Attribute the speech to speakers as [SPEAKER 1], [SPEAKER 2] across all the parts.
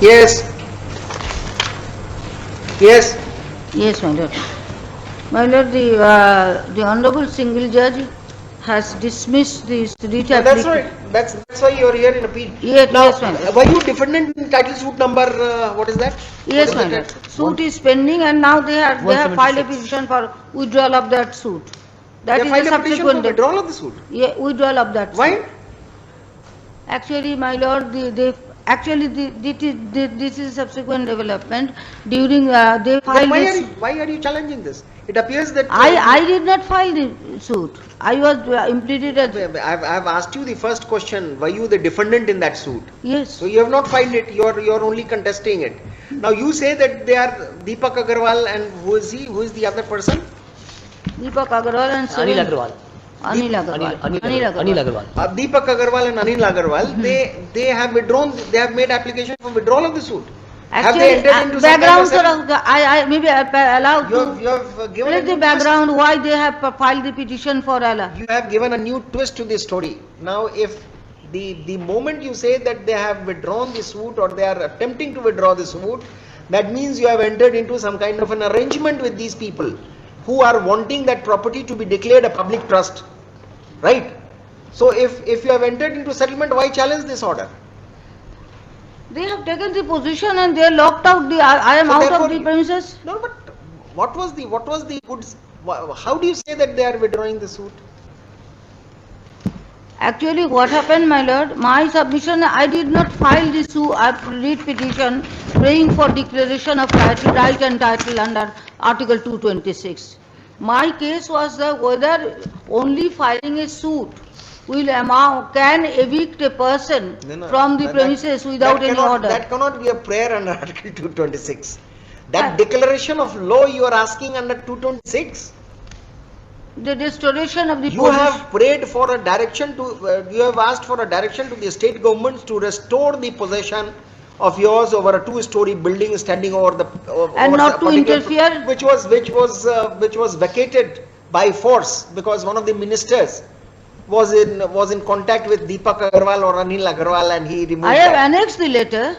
[SPEAKER 1] Yes. Yes.
[SPEAKER 2] Yes, my lord. My lord, the Honorable Single Judge has dismissed this writ
[SPEAKER 1] That's
[SPEAKER 2] application.
[SPEAKER 1] right. That's why you are here in appeal.
[SPEAKER 2] Yes,
[SPEAKER 1] Now,
[SPEAKER 2] yes, my lord.
[SPEAKER 1] were you defendant in title suit number? What is that? What
[SPEAKER 2] Yes,
[SPEAKER 1] is
[SPEAKER 2] my
[SPEAKER 1] the
[SPEAKER 2] lord.
[SPEAKER 1] title?
[SPEAKER 2] Suit is pending and now they have filed a
[SPEAKER 3] 176.
[SPEAKER 2] petition for withdrawal of that suit.
[SPEAKER 1] They
[SPEAKER 2] That is
[SPEAKER 1] filed
[SPEAKER 2] a
[SPEAKER 1] a petition for
[SPEAKER 2] subsequent,
[SPEAKER 1] withdrawal of the suit.
[SPEAKER 2] yeah, withdrawal of that suit.
[SPEAKER 1] Why?
[SPEAKER 2] Actually, my lord, actually this is subsequent development. During they
[SPEAKER 1] Then
[SPEAKER 2] filed this.
[SPEAKER 1] why are you challenging this? It appears that
[SPEAKER 2] I did not file the suit. I was implicated as
[SPEAKER 1] I've asked you the first question. Were you the defendant in that suit?
[SPEAKER 2] yes.
[SPEAKER 1] So you have not filed it. You're only contesting it. Now you say that they are Deepak Agarwal and who is he? Who is the other person?
[SPEAKER 2] Deepak Agarwal and
[SPEAKER 3] Anil Agarwal.
[SPEAKER 2] Anil Agarwal.
[SPEAKER 3] Anil Agarwal.
[SPEAKER 1] Deepak Agarwal and Anil Agarwal. They have withdrawn. They have made application for withdrawal of the suit. Have they
[SPEAKER 2] Actually,
[SPEAKER 1] entered into some kind of
[SPEAKER 2] background,
[SPEAKER 1] settlement?
[SPEAKER 2] sir, I maybe allow
[SPEAKER 1] You have given a
[SPEAKER 2] let the
[SPEAKER 1] new twist.
[SPEAKER 2] background why they have filed the petition for Allah.
[SPEAKER 1] You have given a new twist to this story. Now, if the moment you say that they have withdrawn the suit or they are attempting to withdraw the suit, that means you have entered into some kind of an arrangement with these people who are wanting that property to be declared a public trust, right? So, if you have entered into settlement, why challenge this order?
[SPEAKER 2] They have taken the position and they are locked out. I am
[SPEAKER 1] So
[SPEAKER 2] out
[SPEAKER 1] therefore
[SPEAKER 2] of the premises.
[SPEAKER 1] No, but what was the goods? How do you say that they are withdrawing the suit?
[SPEAKER 2] Actually, what happened, my lord? My submission, I did not file the suit. I read petition praying for declaration of title, right and title under Article 226. My case was whether only filing a suit will can evict a person
[SPEAKER 1] No,
[SPEAKER 2] from the premises without any order.
[SPEAKER 1] That cannot be a prayer under Article 226. That declaration of law you are asking under 226.
[SPEAKER 2] The restoration of the
[SPEAKER 1] You have prayed for a direction to, you have asked for a direction to the state governments to restore the possession of yours over a two-story building standing over the
[SPEAKER 2] and
[SPEAKER 1] over
[SPEAKER 2] not
[SPEAKER 1] the
[SPEAKER 2] to
[SPEAKER 1] particular-
[SPEAKER 2] interfere.
[SPEAKER 1] which was vacated by force because one of the ministers was in contact with Deepak Agarwal or Anil Agarwal and he removed
[SPEAKER 2] I have
[SPEAKER 1] that.
[SPEAKER 2] annexed the letter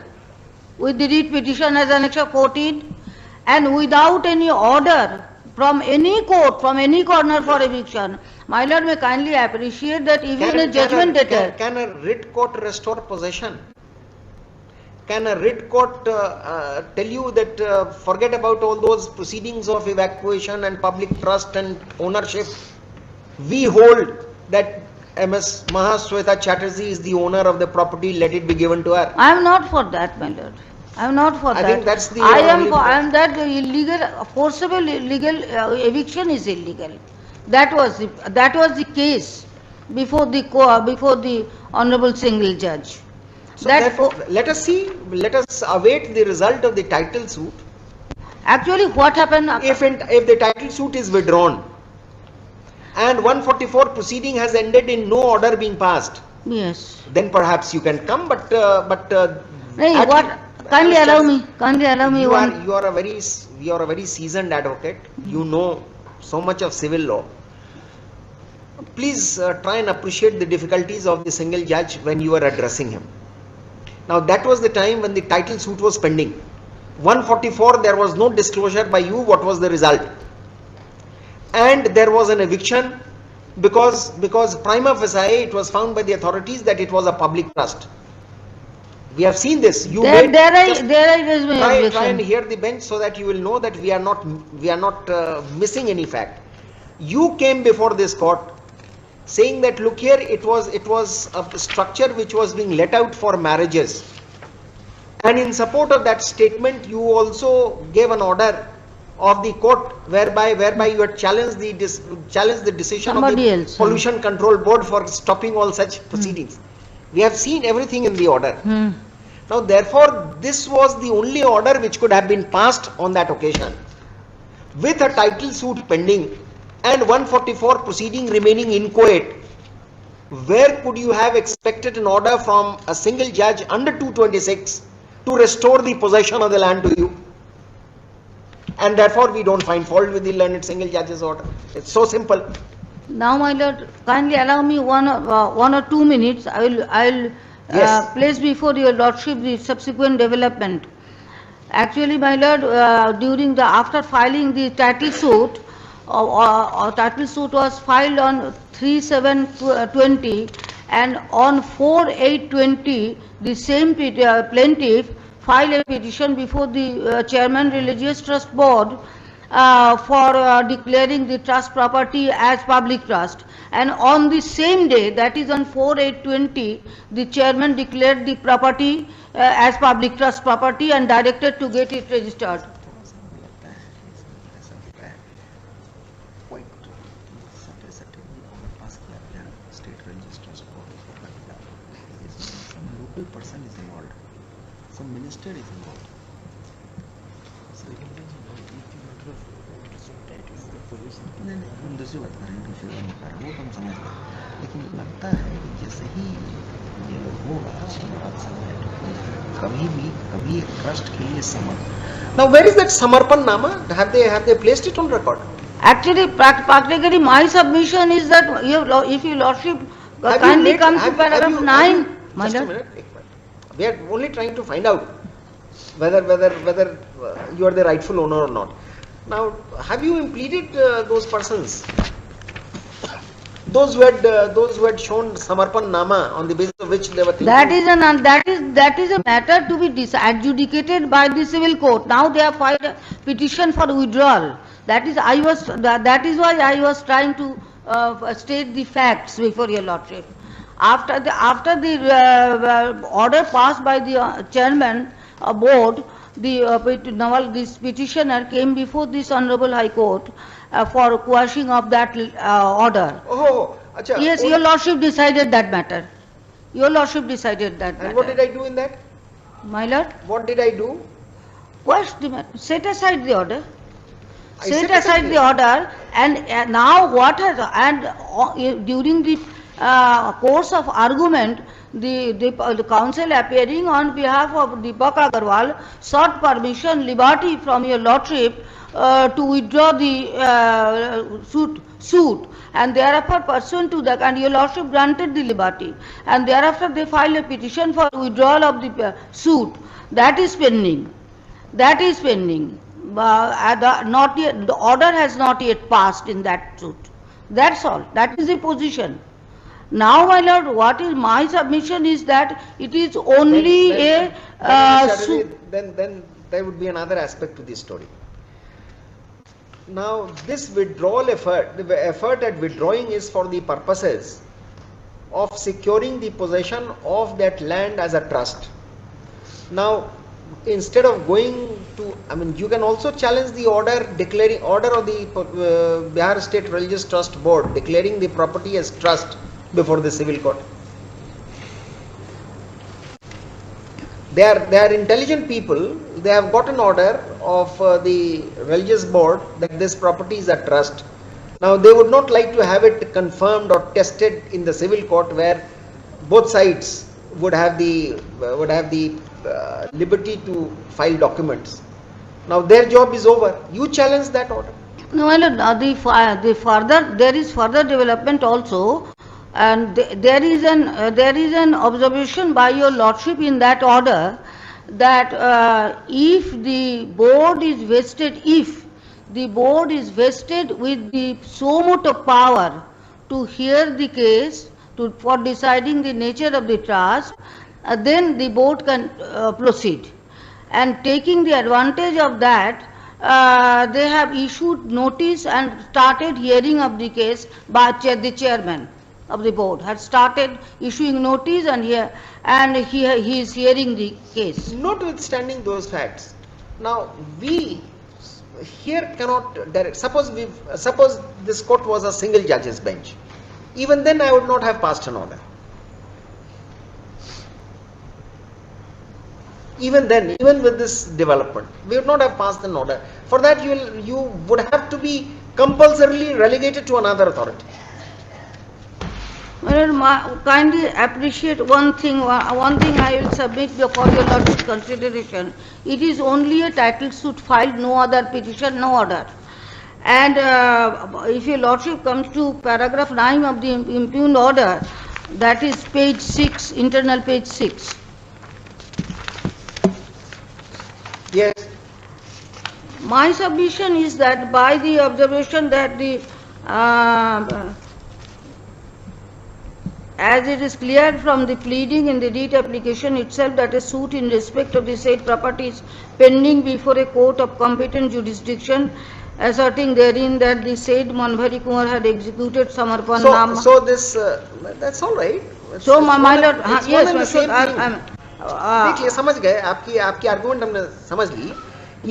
[SPEAKER 2] with the writ petition as Annexure 14 and without any order from any court, from any corner for eviction. My lord may kindly appreciate that even a judgment debtor.
[SPEAKER 1] Can a writ court restore possession? Can a writ court tell you that forget about all those proceedings of evacuation and public trust and ownership? We hold that MS Mahasweta Chatterjee is the owner of the property, let it be given to her.
[SPEAKER 2] I am not for that, my lord. I am not for
[SPEAKER 1] I
[SPEAKER 2] that.
[SPEAKER 1] think that's the
[SPEAKER 2] I
[SPEAKER 1] only
[SPEAKER 2] am that illegal, forcible illegal eviction is illegal. That was the case before the Honorable Single Judge.
[SPEAKER 1] So therefore, let us await the result of the title suit.
[SPEAKER 2] Actually, what happened?
[SPEAKER 1] If the title suit is withdrawn and 144 proceeding has ended in no order being passed,
[SPEAKER 2] Yes.
[SPEAKER 1] then perhaps you can come. But
[SPEAKER 2] Hey,
[SPEAKER 1] at
[SPEAKER 2] what?
[SPEAKER 1] least-
[SPEAKER 2] Kindly allow me. Kindly allow me
[SPEAKER 1] you
[SPEAKER 2] one.
[SPEAKER 1] are a very seasoned advocate. You know so much of civil law. Please try and appreciate the difficulties of the single judge when you are addressing him. Now that was the time when the title suit was pending. 144, there was no disclosure by you what was the result, and there was an eviction because prima facie it was found by the authorities that it was a public trust. We have seen this. You
[SPEAKER 2] There I
[SPEAKER 1] just
[SPEAKER 2] raise my
[SPEAKER 1] try and
[SPEAKER 2] objection.
[SPEAKER 1] hear the bench so that you will know that we are not missing any fact. You came before this court saying that look here, it was a structure which was being let out for marriages, and in support of that statement you also gave an order of the court whereby you had challenged the decision
[SPEAKER 2] Somebody
[SPEAKER 1] of the
[SPEAKER 2] else,
[SPEAKER 1] Pollution Control Board for stopping all such proceedings. We have seen everything in the order. Now therefore this was the only order which could have been passed on that occasion. With a title suit pending and 144 proceeding remaining inchoate, where could you have expected an order from a single judge under 226 to restore the possession of the land to you? And therefore we don't find fault with the learned single judge's order. It's so simple.
[SPEAKER 2] Now, my lord, kindly allow me 1 or 2 minutes. I will
[SPEAKER 1] Yes.
[SPEAKER 2] place before your lordship the subsequent development. Actually, my lord, after filing the title suit, title suit was filed on 3/7/20, and on 4/8/20, the same plaintiff filed a petition before the Chairman Religious Trust Board for declaring the trust property as public trust. And on the same day, that is on 4/8/20, the chairman declared the property as public trust property and directed to get it registered.
[SPEAKER 1] Some local person is involved. Some minister is involved. हम दूसरी बात कर रहे हैं, दूसरी बात कर रहे हैं, वो तो हम समझ रहे हैं, लेकिन लगता है कि जैसे ही ये होगा कभी एक ट्रस्ट के लिए समर्पण. Now where is that samarpan nama? Have they placed it on record?
[SPEAKER 2] Actually, practically my submission is that if your lordship kindly come to paragraph 9.
[SPEAKER 1] Just a minute. We are only trying to find out whether you are the rightful owner or not. Now, have you implemented those persons, those who had shown samarpan nama on the basis of which they were thinking?
[SPEAKER 2] That is a matter to be adjudicated by the civil court. Now they have filed a petition for withdrawal. That is why I was trying to state the facts before your lordship. After the order passed by the chairman board, this petitioner came before this Honorable High Court for quashing of that order.
[SPEAKER 1] Oh, achha.
[SPEAKER 2] Yes, your lordship decided that matter. Your lordship decided that matter.
[SPEAKER 1] And what did I do in that?
[SPEAKER 2] My lord?
[SPEAKER 1] What did I do?
[SPEAKER 2] Quash the matter. Set aside the order. Set aside the order, and now what has, and during the course of argument, the counsel appearing on behalf of Deepak Agarwal sought permission, liberty from your lordship to withdraw the suit, and thereafter pursuant to that, and your lordship granted the liberty, and thereafter they filed a petition for withdrawal of the suit. That is pending. That is pending. Not yet, the order has not yet passed in that suit. That's all. That is the position. Now, my lord, what is my submission is that it is only then
[SPEAKER 1] there would be another aspect to this story. Now, this withdrawal effort, the effort at withdrawing is for the purposes of securing the possession of that land as a trust. Now, instead of going to, you can also challenge the order of the Bihar State Religious Trust Board declaring the property as trust before the civil court. They are intelligent people. They have got an order of the religious board that this property is a trust. Now they would not like to have it confirmed or tested in the civil court, where both sides would have the liberty to file documents. Now their job is over. You challenge that order.
[SPEAKER 2] No, my lord, there is further development also. And there is an observation by your lordship in that order that if the board is vested with the so much of power to hear the case for deciding the nature of the trust, then the board can proceed. And taking the advantage of that, they have issued notice and started hearing of the case by the chairman of the board had started issuing notice, and he is hearing the case.
[SPEAKER 1] Notwithstanding those facts, now we here cannot direct. Suppose this court was a single judge's bench. Even then, I would not have passed an order. Even then, even with this development, we would not have passed an order. For that, you would have to be compulsorily relegated to another authority.
[SPEAKER 2] Kindly appreciate one thing I will submit for your lordship's consideration. It is only a title suit filed, no other petition, no order. And if your lordship comes to paragraph 9 of the impugned order, That is page 6, internal page 6.
[SPEAKER 1] Yes.
[SPEAKER 2] My submission is that by the observation that as it is clear from the pleading in the writ application itself that a suit in respect of the said property is pending before a court of competent jurisdiction, asserting therein that the said Manbhari Kumar had executed Samarpan Nama.
[SPEAKER 1] So this, that's all right.
[SPEAKER 2] So my lord, yes,
[SPEAKER 1] my
[SPEAKER 2] sir,
[SPEAKER 1] देखिए समझ गए आपकी argument हमने समझ ली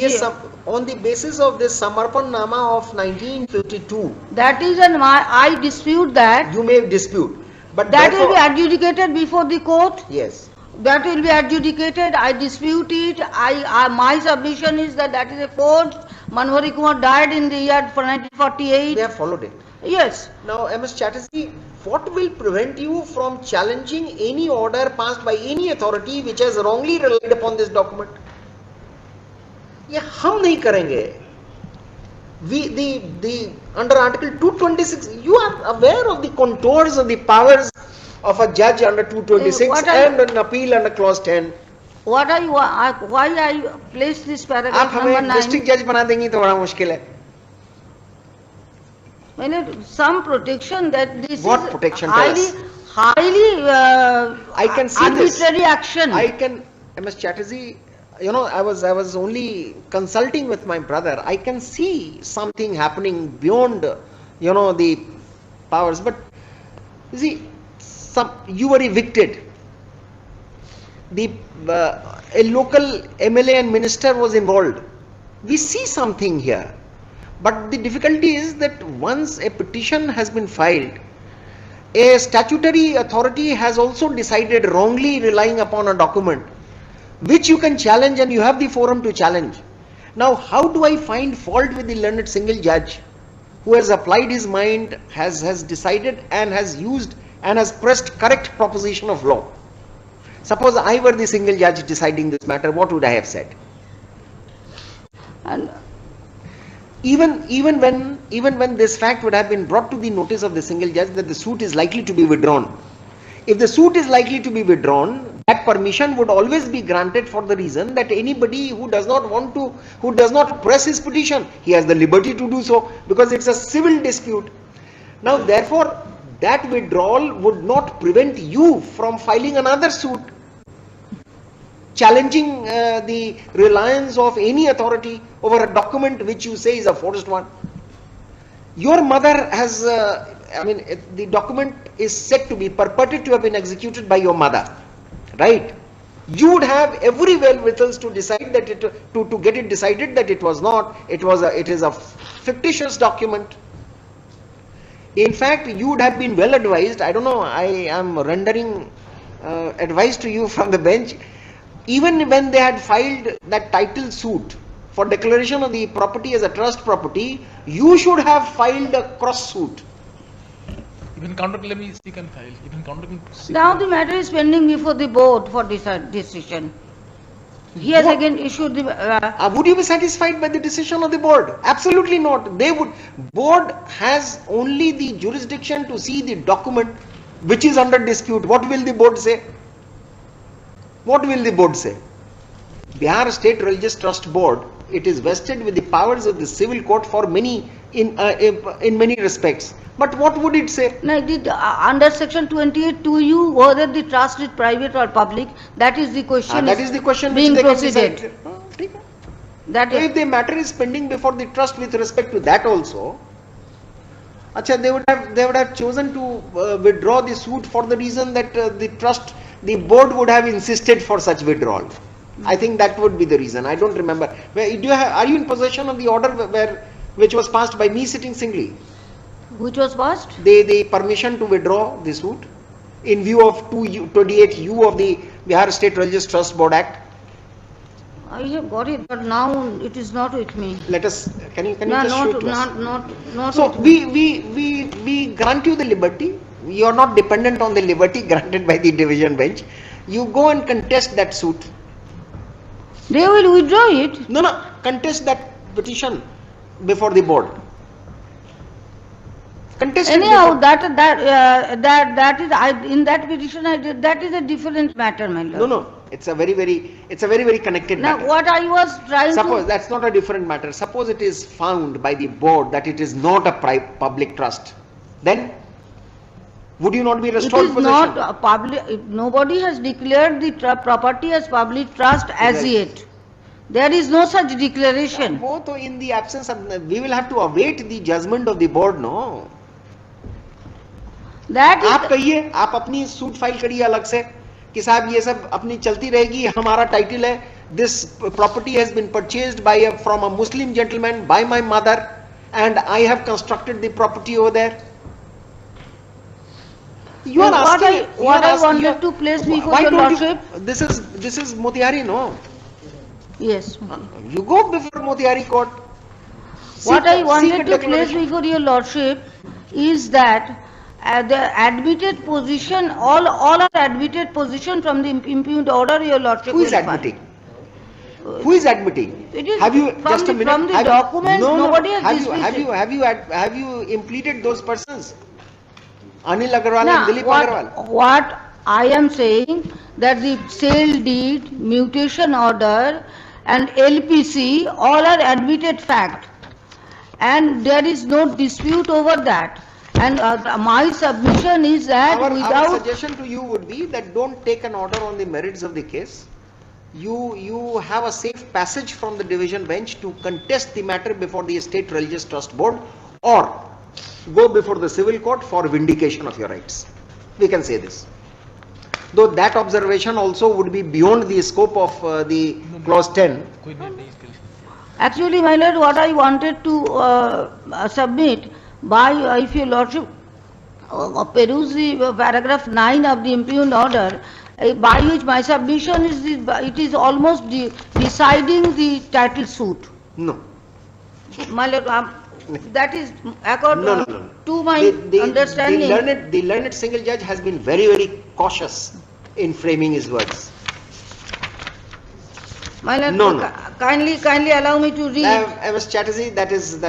[SPEAKER 1] ये सब on the basis of this Samarpan Nama of 1952.
[SPEAKER 2] That is an I dispute that.
[SPEAKER 1] You may dispute, but
[SPEAKER 2] that will be adjudicated before the court.
[SPEAKER 1] Yes.
[SPEAKER 2] That will be adjudicated. I dispute it. My submission is that that is a forged. Manbhari Kumar died in the year 1948.
[SPEAKER 1] They have followed it.
[SPEAKER 2] Yes.
[SPEAKER 1] Now, MS Chatterjee, what will prevent you from challenging any order passed by any authority which has wrongly relied upon this document? ये हम नहीं करेंगे. The under Article 226, you are aware of the contours of the powers of a judge under 226 and an appeal under clause 10.
[SPEAKER 2] Why I place this paragraph
[SPEAKER 1] आप
[SPEAKER 2] number 9?
[SPEAKER 1] हमें district जज बना देंगी तो बड़ा मुश्किल है.
[SPEAKER 2] Some protection that this
[SPEAKER 1] What
[SPEAKER 2] is
[SPEAKER 1] protection?
[SPEAKER 2] highly
[SPEAKER 1] I can see
[SPEAKER 2] arbitrary
[SPEAKER 1] this.
[SPEAKER 2] action.
[SPEAKER 1] I can, MS Chatterjee, you know, I was only consulting with my brother. I can see something happening beyond, you know, the powers. But you see, you were evicted. A local MLA and minister was involved. We see something here. But the difficulty is that once a petition has been filed, a statutory authority has also decided wrongly relying upon a document which you can challenge and you have the forum to challenge. Now, how do I find fault with the learned single judge who has applied his mind, has decided and has used and has pressed correct proposition of law? Suppose I were the single judge deciding this matter, what would I have said?
[SPEAKER 2] And
[SPEAKER 1] even when this fact would have been brought to the notice of the single judge that the suit is likely to be withdrawn. If the suit is likely to be withdrawn, that permission would always be granted for the reason that anybody who does not press his petition, he has the liberty to do so because it's a civil dispute. Now therefore, that withdrawal would not prevent you from filing another suit, challenging the reliance of any authority over a document which you say is a forged one. Your mother has, the document is said to be purported to have been executed by your mother, right? You would have every wherewithal to decide that to get it decided that it was not. It is a fictitious document. In fact, you would have been well advised. I don't know. I am rendering advice to you from the bench. Even when they had filed that title suit for declaration of the property as a trust property, you should have filed a cross suit.
[SPEAKER 3] Even counter claim is he can file. Even counter claim.
[SPEAKER 2] now the matter is pending before the board for decision. He has again issued the.
[SPEAKER 1] Would you be satisfied by the decision of the board? Absolutely not. They would. Board has only the jurisdiction to see the document which is under dispute. What will the board say? What will the board say? Bihar State Religious Trust Board, it is vested with the powers of the civil court for many in many respects. But what would it say?
[SPEAKER 2] No, under section 28 to you, whether the trust is private or public, that is the question.
[SPEAKER 1] That is the question
[SPEAKER 2] being
[SPEAKER 1] which they
[SPEAKER 2] proceeded.
[SPEAKER 1] can decide.
[SPEAKER 2] That
[SPEAKER 1] if the matter is pending before the trust with respect to that also, they would have chosen to withdraw the suit for the reason that the board would have insisted for such withdrawal. I think that would be the reason. I don't remember. Are you in possession of the order which was passed by me sitting singly?
[SPEAKER 2] Which was passed?
[SPEAKER 1] The permission to withdraw the suit in view of 28U of the Bihar State Religious Trust Board Act.
[SPEAKER 2] I have got it, but now it is not with me.
[SPEAKER 1] Let us. Can you
[SPEAKER 2] No,
[SPEAKER 1] just show it to us?
[SPEAKER 2] not.
[SPEAKER 1] So
[SPEAKER 2] with me.
[SPEAKER 1] we grant you the liberty. You are not dependent on the liberty granted by the division bench. You go and contest that suit.
[SPEAKER 2] They will withdraw it.
[SPEAKER 1] No. Contest that petition before the board. Contested
[SPEAKER 2] Anyhow,
[SPEAKER 1] before-
[SPEAKER 2] that is, in that petition I did, that is a different matter, my lord.
[SPEAKER 1] No, it's a very connected
[SPEAKER 2] Now,
[SPEAKER 1] matter.
[SPEAKER 2] what I was trying
[SPEAKER 1] Suppose
[SPEAKER 2] to,
[SPEAKER 1] that's not a different matter. Suppose it is found by the board that it is not a public trust, then would you not be
[SPEAKER 2] it
[SPEAKER 1] restored
[SPEAKER 2] is
[SPEAKER 1] possession?
[SPEAKER 2] not a public, nobody has declared the property as public trust as
[SPEAKER 1] Right.
[SPEAKER 2] yet. There is no such declaration.
[SPEAKER 1] Both in the absence of, we will have to await the judgment of the board, no?
[SPEAKER 2] That
[SPEAKER 1] आप
[SPEAKER 2] is,
[SPEAKER 1] कहिए, आप अपनी suit file करिए अलग से कि साहब ये सब अपनी चलती रहेगी, हमारा टाइटल है, this property has been purchased by from a Muslim gentleman by my mother and I have constructed the property over there. You are
[SPEAKER 2] what
[SPEAKER 1] asking,
[SPEAKER 2] I wanted to place before
[SPEAKER 1] why
[SPEAKER 2] your
[SPEAKER 1] don't you-
[SPEAKER 2] lordship,
[SPEAKER 1] this is Motihari, no?
[SPEAKER 2] yes.
[SPEAKER 1] You go before Motihari court.
[SPEAKER 2] What
[SPEAKER 1] Seek
[SPEAKER 2] I
[SPEAKER 1] a
[SPEAKER 2] wanted to place
[SPEAKER 1] declaration.
[SPEAKER 2] before your lordship is that the admitted position, all are admitted position from the impugned order, your lordship
[SPEAKER 1] Who is
[SPEAKER 2] will find.
[SPEAKER 1] admitting? Who is admitting?
[SPEAKER 2] It is
[SPEAKER 1] Have you
[SPEAKER 2] from
[SPEAKER 1] just
[SPEAKER 2] the-
[SPEAKER 1] a minute?
[SPEAKER 2] from the
[SPEAKER 1] have you-
[SPEAKER 2] documents,
[SPEAKER 1] no,
[SPEAKER 2] nobody has
[SPEAKER 1] have
[SPEAKER 2] dismissed it.
[SPEAKER 1] have you impleted those persons? Anil Agarwal
[SPEAKER 2] Now,
[SPEAKER 1] and Dilip Agarwal.
[SPEAKER 2] what I am saying, that the sale deed, mutation order and LPC, all are admitted fact. And there is no dispute over that. And my submission is that
[SPEAKER 1] Our
[SPEAKER 2] without,
[SPEAKER 1] suggestion to you would be that don't take an order on the merits of the case. You have a safe passage from the division bench to contest the matter before the State Religious Trust Board or go before the civil court for vindication of your rights. We can say this. Though that observation also would be beyond the scope of the clause 10.
[SPEAKER 3] कोई नहीं नहीं इसके लिए।
[SPEAKER 2] actually, my lord, what I wanted to submit by, if your lordship peruse the paragraph 9 of the impugned order, by which my submission is, it is almost deciding the title suit.
[SPEAKER 1] No.
[SPEAKER 2] My lord, that is according
[SPEAKER 1] No, no, no.
[SPEAKER 2] to my understanding.
[SPEAKER 1] The learned single judge has been very cautious in framing his words.
[SPEAKER 2] My lord,
[SPEAKER 1] No.
[SPEAKER 2] kindly allow me to read.
[SPEAKER 1] MS Chatterjee, that is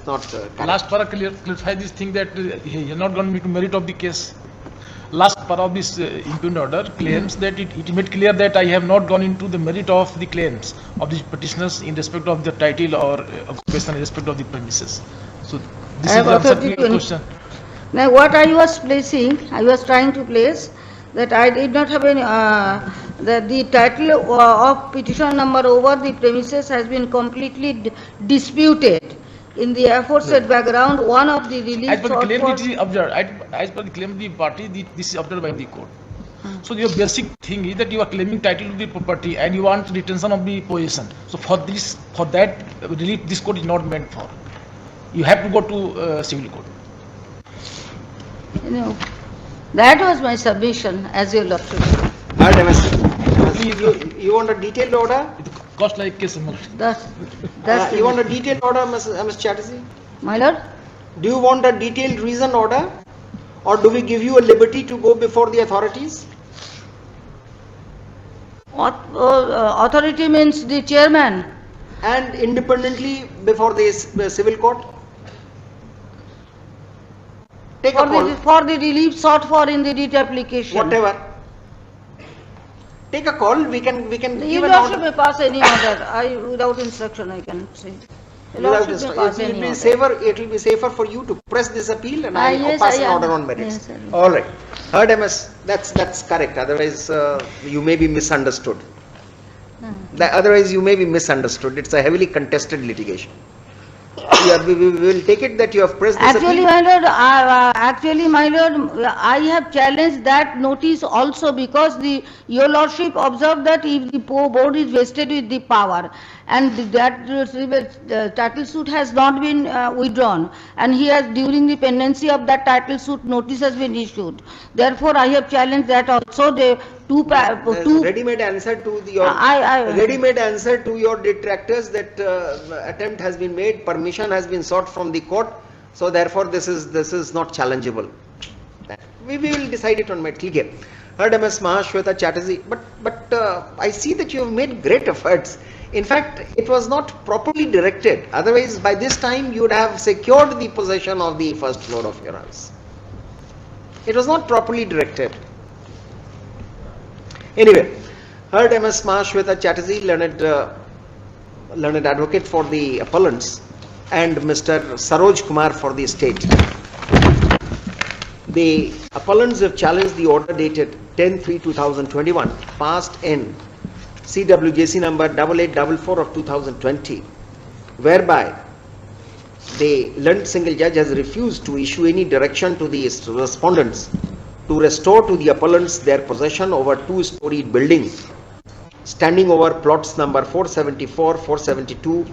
[SPEAKER 1] not correct.
[SPEAKER 3] Last para clarify this thing that he has not gone into merit of the case. Last para of this impugned order claims that it made clear that I have not gone into the merit of the claims of the petitioners in respect of the title or occupation in respect of the premises. So this
[SPEAKER 2] I
[SPEAKER 3] is
[SPEAKER 2] have
[SPEAKER 3] the answer to
[SPEAKER 2] authority
[SPEAKER 3] your
[SPEAKER 2] to-
[SPEAKER 3] question.
[SPEAKER 2] Now, what I was placing, I was trying to place that I did not have any, that the title of petition number over the premises has been completely disputed. In the aforesaid background, one of the relief
[SPEAKER 3] As per the
[SPEAKER 2] sought
[SPEAKER 3] claim
[SPEAKER 2] for-
[SPEAKER 3] it is observed, as per the claim of the party, this is observed by the court. So your basic thing is that you are claiming title to the property and you want retention of the possession. So for that relief, this court is not meant for. You have to go to civil court.
[SPEAKER 2] you know, that was my submission as your lordship.
[SPEAKER 1] Heard, MS. You want a detailed order?
[SPEAKER 3] It cost like case amount.
[SPEAKER 2] That's
[SPEAKER 1] You want a detailed order, MS Chatterjee?
[SPEAKER 2] my lord.
[SPEAKER 1] Do you want a detailed reason order? Or do we give you a liberty to go before the authorities?
[SPEAKER 2] Authority means the chairman.
[SPEAKER 1] And independently before the civil court? Take a call.
[SPEAKER 2] For the relief sought for in the writ application.
[SPEAKER 1] Whatever. Take a call, we can
[SPEAKER 2] The
[SPEAKER 1] give an
[SPEAKER 2] lordship
[SPEAKER 1] order.
[SPEAKER 2] may pass any order, without instruction I can say. The
[SPEAKER 1] Without
[SPEAKER 2] lordship may
[SPEAKER 1] instru-
[SPEAKER 2] pass
[SPEAKER 1] it
[SPEAKER 2] any
[SPEAKER 1] will be
[SPEAKER 2] order.
[SPEAKER 1] safer, it will be safer for you to press this appeal and I'll
[SPEAKER 2] Yes,
[SPEAKER 1] pass an
[SPEAKER 2] I
[SPEAKER 1] order
[SPEAKER 2] am.
[SPEAKER 1] on merits.
[SPEAKER 2] Yes, sir.
[SPEAKER 1] All right. Heard, MS, that's correct, otherwise you may be misunderstood. Otherwise you may be misunderstood, it's a heavily contested litigation. We will take it that you have pressed this
[SPEAKER 2] Actually,
[SPEAKER 1] appeal.
[SPEAKER 2] my lord, I have challenged that notice also because your lordship observed that if the board is vested with the power and that title suit has not been withdrawn and he has, during the pendency of that title suit, notice has been issued. Therefore, I have challenged that also. The two
[SPEAKER 1] Ready-made answer to your ready-made answer to your detractors that attempt has been made, permission has been sought from the court, so therefore this is not challengeable. We will decide it on merit. Okay. Heard, MS Mahashweta Chatterjee, but I see that you have made great efforts In fact, it was not properly directed. Otherwise, by this time, you would have secured the possession of the first floor of your house. It was not properly directed. Anyway, heard MS Mahashweta Chatterjee, learned advocate for the appellants, and Mr. Saroj Kumar for the state. The appellants have challenged the order dated 10/3/2021, passed in CWJC number 8844 of 2020, whereby the learned single judge has refused to issue any direction to the respondents to restore to the appellants their possession over two-storied building standing over plots number 474, 472,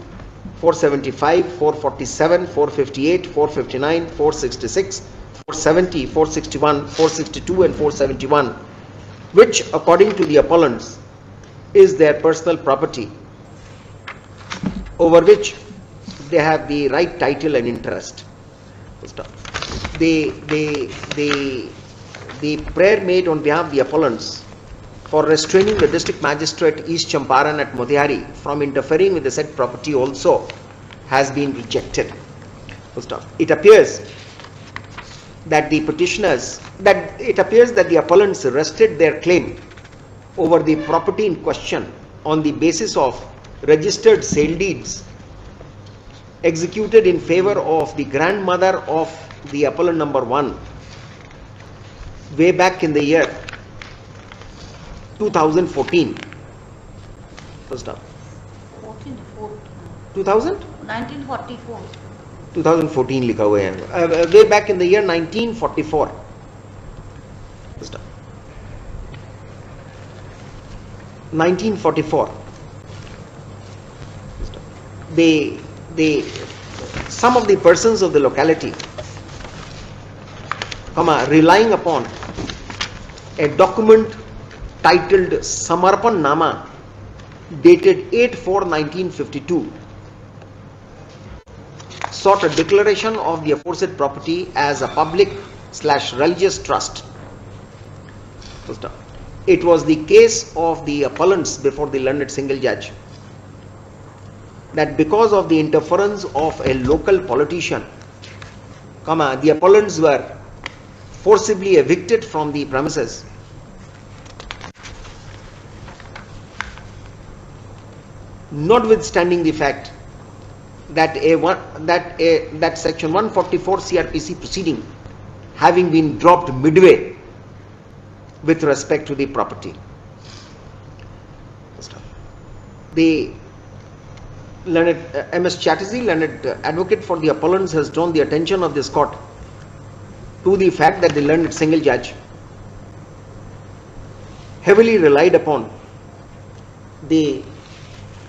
[SPEAKER 1] 475, 447, 458, 459, 466, 470, 461, 462 and 471, which according to the appellants is their personal property over which they have the right title and interest. The prayer made on behalf of the appellants for restraining the district magistrate East Champaran at Motihari from interfering with the said property also has been rejected. It appears that the appellants rested their claim over the property in question on the basis of registered sale deeds executed in favor of the grandmother of the appellant number 1 way back in the year 2014. First up.
[SPEAKER 2] 1944.
[SPEAKER 1] 2014 लिखा हुआ है, way back in the year 1944. First up. 1944. Some of the persons of the locality, relying upon a document titled Samarpan Nama dated 8/4/1952 sought a declaration of the aforesaid property as a public/religious trust. It was the case of the appellants before the learned single judge that because of the interference of a local politician, the appellants were forcibly evicted from the premises. Notwithstanding the fact that that section 144 CRPC proceeding having been dropped midway with respect to the property. The learned MS Chatterjee, learned advocate for the appellants, has drawn the attention of this court to the fact that the learned single judge heavily relied upon the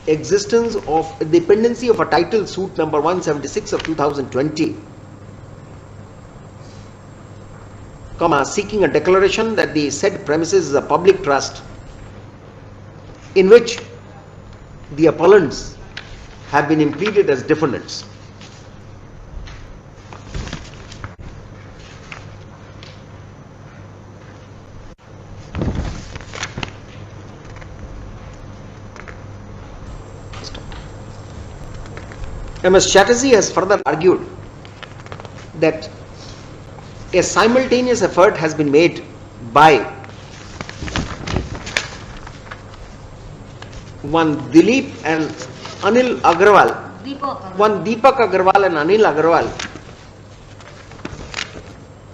[SPEAKER 1] existence of the pendency of a title suit number 176 of 2020, seeking a declaration that the said premises is a public trust in which the appellants have been impleaded as defendants. MS Chatterjee has further argued that a simultaneous effort has been made by one Dilip and Anil Agrawal, one Deepak Agrawal and Anil Agrawal,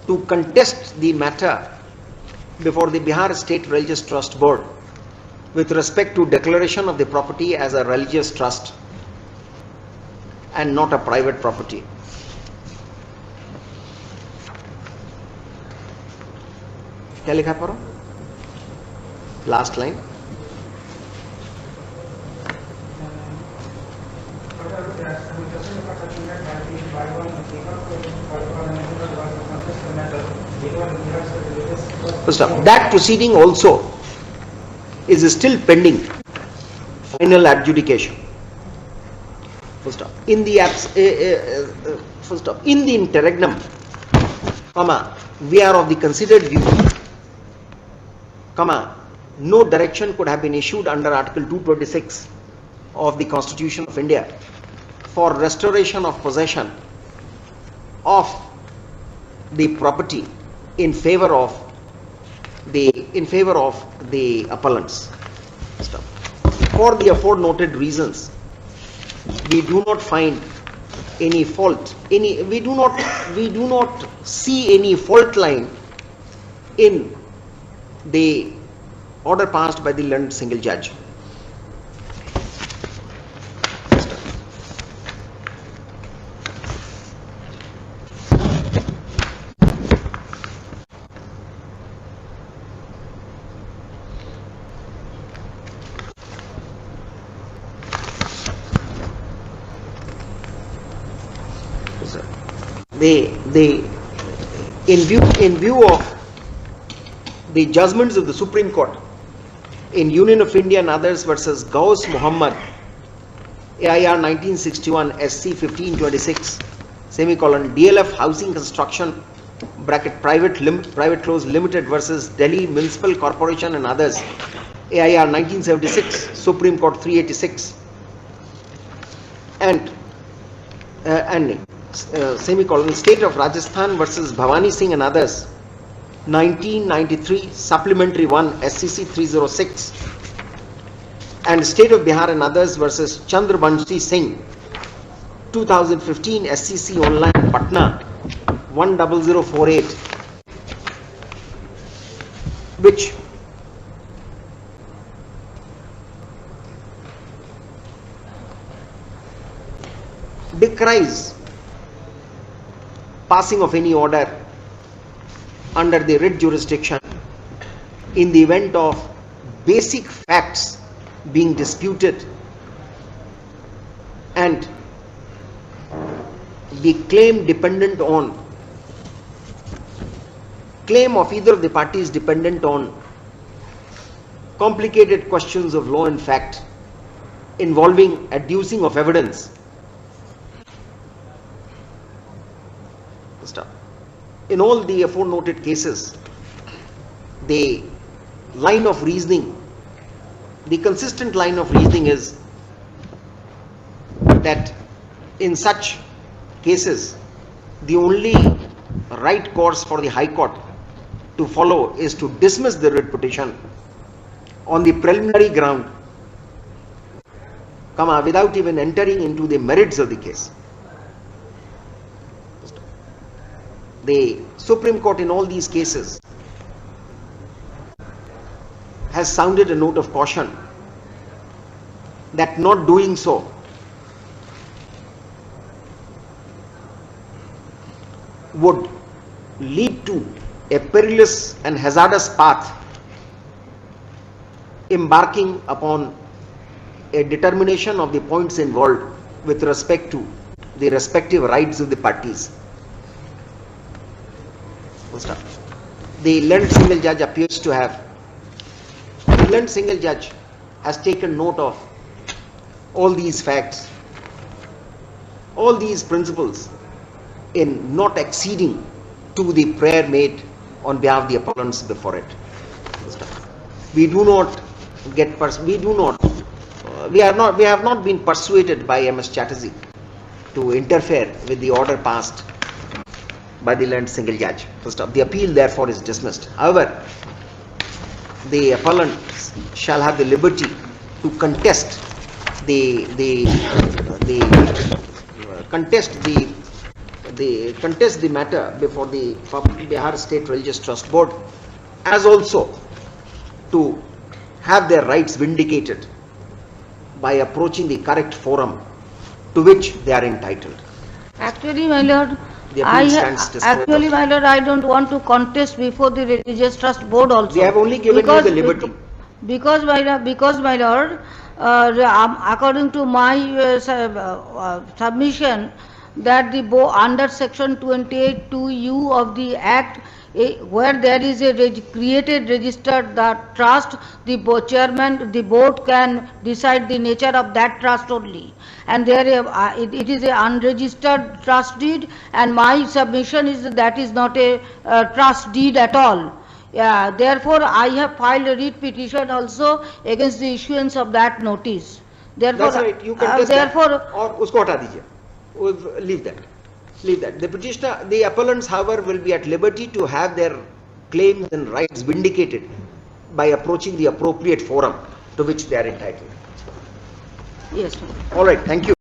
[SPEAKER 1] to contest the matter before the Bihar State Religious Trust Board with respect to declaration of the property as a religious trust and not a private property. क्या लिखा पढ़ो? Last line. First up, that proceeding also is still pending final adjudication. First up, in the interregnum, we are of the considered view, no direction could have been issued under Article 226 of the Constitution of India for restoration of possession of the property in favor of the appellants. For the aforementioned reasons, we do not find any fault, we do not see any fault line in the order passed by the learned single judge. In view of the judgments of the Supreme Court in Union of India and others versus Gauss Muhammad, AIR 1961 SC 1526 semicolon DLF Housing Construction bracket private close limited versus Delhi Municipal Corporation and others, AIR 1976 Supreme Court 386 and semicolon State of Rajasthan versus Bhavani Singh and others 1993 Supplementary 1 SCC 306 and State of Bihar and others versus Chandrabanshi Singh 2015 SCC Online Patna 10048, which decries passing of any order under the writ jurisdiction in the event of basic facts being disputed and the claim of either of the parties dependent on complicated questions of law and fact involving adducing of evidence. In all the aforementioned cases, the line of reasoning, the consistent line of reasoning is that in such cases, the only right course for the High Court to follow is to dismiss the writ petition on the preliminary ground, without even entering into the merits of the case. The Supreme Court in all these cases has sounded a note of caution that not doing so would lead to a perilous and hazardous path, embarking upon a determination of the points involved with respect to the respective rights of the parties. The learned single judge appears to have, the learned single judge has taken note of all these facts, all these principles in not acceding to the prayer made on behalf of the appellants before it. We do not get, we have not been persuaded by MS Chatterjee to interfere with the order passed by the learned single judge. The appeal therefore is dismissed. However, the appellants shall have the liberty to contest the matter before the Bihar State Religious Trust Board, as also to have their rights vindicated by approaching the correct forum to which they are entitled.
[SPEAKER 2] Actually, my lord, my lord, I don't want to contest before the Religious Trust Board also.
[SPEAKER 1] They have only given you the liberty.
[SPEAKER 2] Because my lord, according to my submission, that the under section 28(2)(u) of the Act, where there is a created registered trust, the chairman, the board can decide the nature of that trust only, and there it is an unregistered trust deed, and my submission is that is not a trust deed at all. Therefore, I have filed a writ petition also against the issuance of that notice. Therefore,
[SPEAKER 1] That's right, you contest that.
[SPEAKER 2] therefore,
[SPEAKER 1] और उसको हटा दीजिए. Leave that. Leave that. The petitioner, the appellants, however, will be at liberty to have their claims and rights vindicated by approaching the appropriate forum to which they are entitled.
[SPEAKER 2] yes.
[SPEAKER 1] All right, thank you.